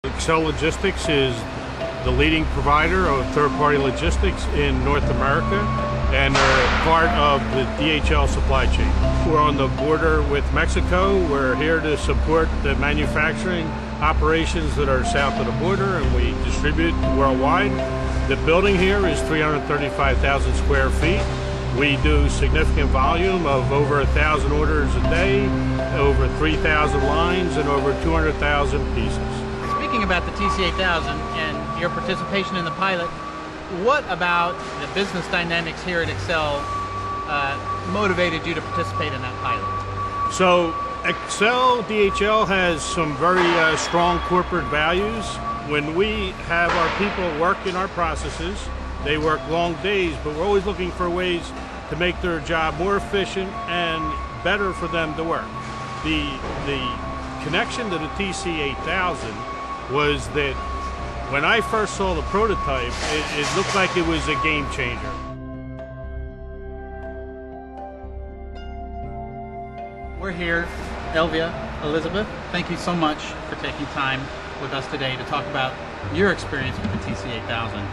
Exel Logistics is the leading provider of third-party logistics in North America, and they're part of the DHL supply chain. We're on the border with Mexico. We're here to support the manufacturing operations that are south of the border, and we distribute worldwide. The building here is 335,000 square feet. We do significant volume of over 1,000 orders a day, over 3,000 lines, and over 200,000 pieces. Speaking about the TC8000 and your participation in the pilot, what about the business dynamics here at Exel motivated you to participate in that pilot? So Exel DHL has some very strong corporate values. When we have our people work in our processes, they work long days, but we're always looking for ways to make their job more efficient and better for them to work. The connection to the TC8000 was that when I first saw the prototype, it looked like it was a game changer. We're here, Elvia, Elizabeth, thank you so much for taking time with us today to talk about your experience with the TC8000.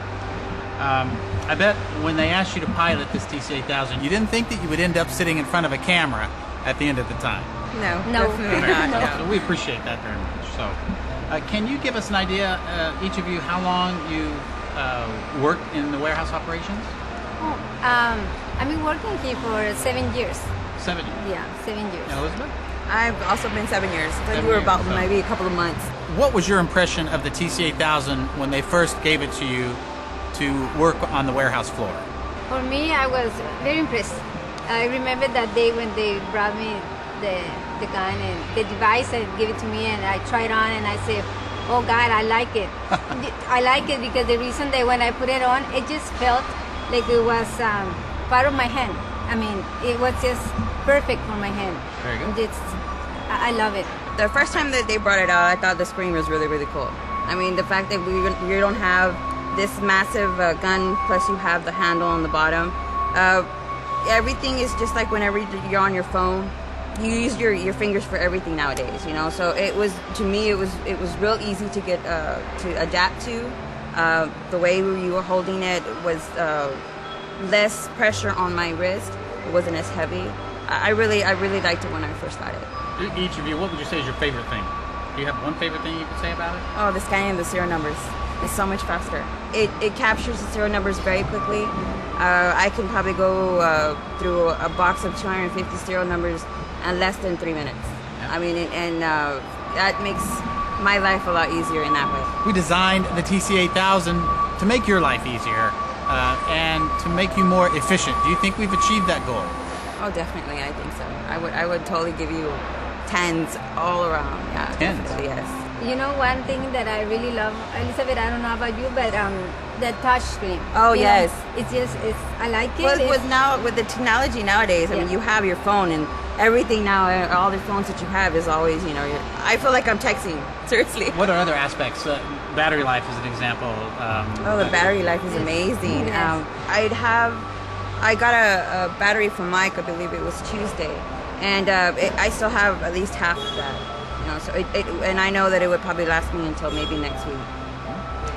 I bet when they asked you to pilot this TC8000, you didn't think that you would end up sitting in front of a camera at the end of the time. No, definitely not. No. So we appreciate that very much. So, can you give us an idea, each of you, how long you worked in the warehouse operations? I've been working here for 7 years. 7 years? Yeah, 7 years. And Elizabeth? I've also been 7 years. I think 7 we were years, about so. maybe a couple of months. What was your impression of the TC8000 when they first gave it to you to work on the warehouse floor? For me, I was very impressed. I remember that day when they brought me the gun and the device and gave it to me, and I tried on and I said, oh God, I like it. I like it because the reason that when I put it on, it just felt like it was part of my hand. I mean, it was just perfect for my hand. Very good. I love it. The first time that they brought it out, I thought the screen was really, really cool. I mean, the fact that you don't have this massive gun, plus you have the handle on the bottom. Everything is just like whenever you're on your phone. You use your fingers for everything nowadays, you know. So it was, to me, it was real easy to get to adapt to. The way you were holding it was less pressure on my wrist. It wasn't as heavy. I really liked it when I first got it. Each of you, what would you say is your favorite thing? Do you have one favorite thing you could say about it? Oh, the scanning of the serial numbers is so much faster. It captures the serial numbers very quickly. I can probably go through a box of 250 serial numbers in less than 3 minutes. Yeah. I mean, and that makes my life a lot easier in that way. We designed the TC8000 to make your life easier and to make you more efficient. Do you think we've achieved that goal? Oh, definitely, I think so. I would totally give you 10s all around. Yeah, 10s? definitely, yes. You know, one thing that I really love, Elizabeth, I don't know about you, but the touch screen. Oh, You yes. know, I like it. Well, with the technology nowadays, I mean, you have your phone and everything now, all the phones that you have is always, you know, I feel like I'm texting, seriously. What are other aspects? Battery life is an example. The battery life is amazing. Yes. I got a battery from Mike, I believe it was Tuesday, and I still have at least half of that. You know, so and I know that it would probably last me until maybe next week.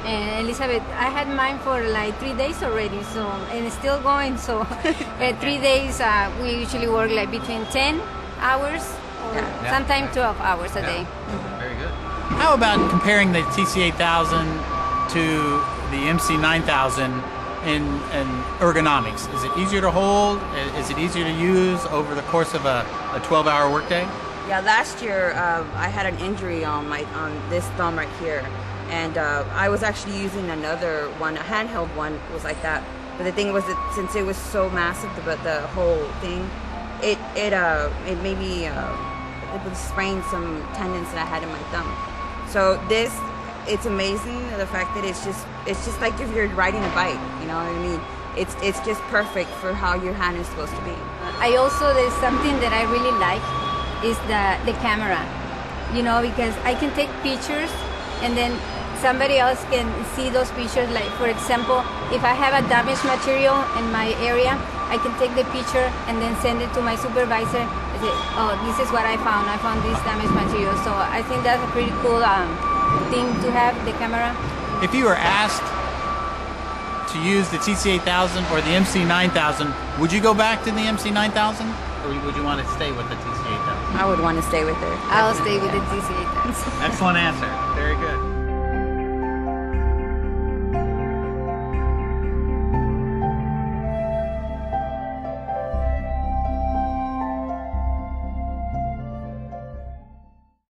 And Elizabeth, I had mine for like 3 days already, so, and it's still going. So 3 days, we usually work like between 10 hours or sometimes 12 hours a day. Very good. How about comparing the TC8000 to the MC9000 in ergonomics? Is it easier to hold? Is it easier to use over the course of a 12-hour workday? Yeah, last year I had an injury on this thumb right here, and I was actually using another one, a handheld one was like that. But the thing was that since it was so massive, the whole thing, it made me it would sprain some tendons that I had in my thumb. So it's amazing, the fact that it's just like if you're riding a bike, you know what I mean? It's just perfect for how your hand is supposed to be. There's something that I really like is the camera, you know, because I can take pictures and then somebody else can see those pictures. Like, for example, if I have a damaged material in my area, I can take the picture and then send it to my supervisor and say, oh, this is what I found this damaged material. So I think that's a pretty cool thing to have, the camera. If you were asked to use the TC8000 or the MC9000, would you go back to the MC9000, or would you want to stay with the TC8000? I would want to stay with it. I'll stay with the TC8000. Excellent answer. Very good.